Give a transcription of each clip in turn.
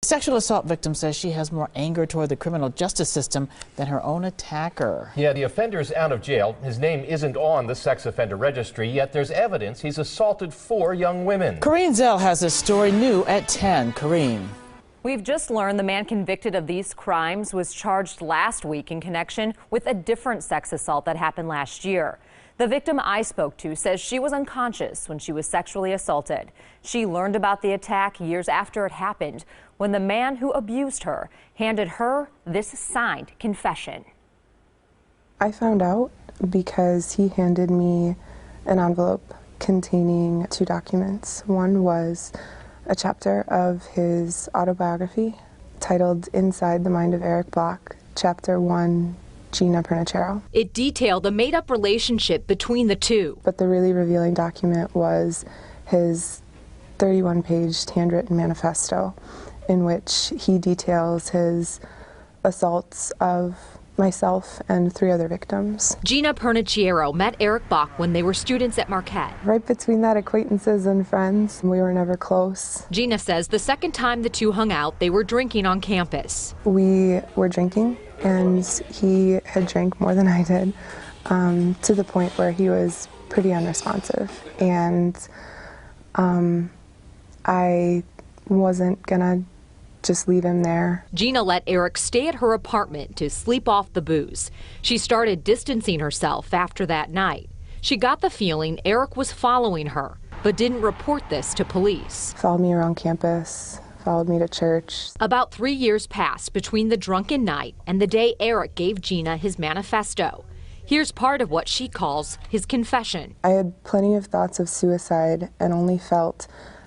sexual assault victim says she has more anger toward the criminal justice system than her own attacker. Yeah, the offender's out of jail. His name isn't on the sex offender registry, yet there's evidence he's assaulted 4 young women. Corrine Zell has this story new at 10. Corrine. We've just learned the man convicted of these crimes was charged last week in connection with a different sex assault that happened last year. The victim I spoke to says she was unconscious when she was sexually assaulted. She learned about the attack years after it happened, when the man who abused her handed her this signed confession. I found out because he handed me an envelope containing 2 documents. One was a chapter of his autobiography titled Inside the Mind of Eric Bloch, Chapter 1, Gina Pernicero. It detailed a made-up relationship between the two. But the really revealing document was his 31-page handwritten manifesto in which he details his assaults of myself and 3 other victims. Gina Pernicero met Eric Bloch when they were students at Marquette. Right between that, acquaintances and friends. We were never close. Gina says the second time the two hung out, they were drinking on campus. We were drinking, and he had drank more than I did, to the point where he was pretty unresponsive. And I wasn't gonna just leave him there. Gina let Eric stay at her apartment to sleep off the booze. She started distancing herself after that night. She got the feeling Eric was following her, but didn't report this to police. Followed me around campus, followed me to church. About 3 years passed between the drunken night and the day Eric gave Gina his manifesto. Here's part of what she calls his confession. I had plenty of thoughts of suicide and only felt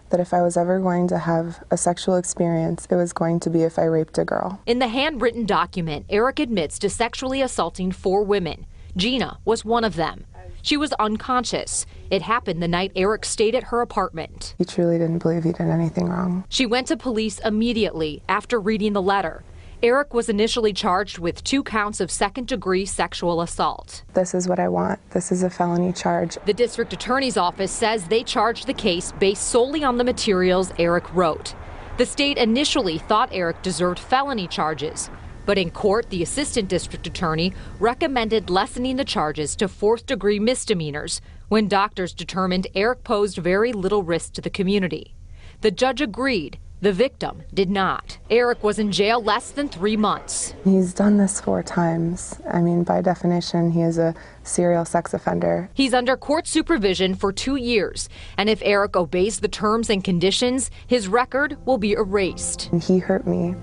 that if I was ever going to have a sexual experience, it was going to be if I raped a girl. In the handwritten document, Eric admits to sexually assaulting 4 women. Gina was one of them. She was unconscious. It happened the night Eric stayed at her apartment. He truly didn't believe he did anything wrong. She went to police immediately after reading the letter. Eric was initially charged with 2 counts of second-degree sexual assault. This is what I want. This is a felony charge. The district attorney's office says they charged the case based solely on the materials Eric wrote. The state initially thought Eric deserved felony charges, but in court, the assistant district attorney recommended lessening the charges to 4th-degree misdemeanors when doctors determined Eric posed very little risk to the community. The judge agreed. The victim did not. Eric was in jail less than 3 months. He's done this 4 times. I mean, by definition, he is a serial sex offender. He's under court supervision for 2 years, and if Eric obeys the terms and conditions, his record will be erased. He hurt me,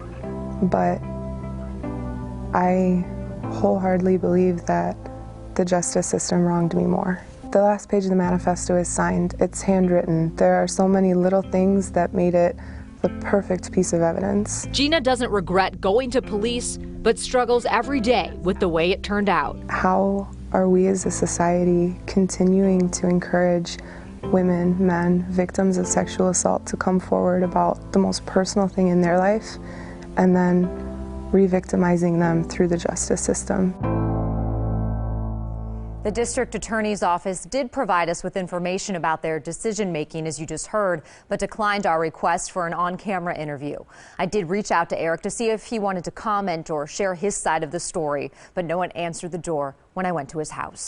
but I wholeheartedly believe that the justice system wronged me more. The last page of the manifesto is signed. It's handwritten. There are so many little things that made it the perfect piece of evidence. Gina doesn't regret going to police, but struggles every day with the way it turned out. How are we as a society continuing to encourage women, men, victims of sexual assault to come forward about the most personal thing in their life and then re-victimizing them through the justice system? The district attorney's office did provide us with information about their decision-making, as you just heard, but declined our request for an on-camera interview. I did reach out to Eric to see if he wanted to comment or share his side of the story, but no one answered the door when I went to his house.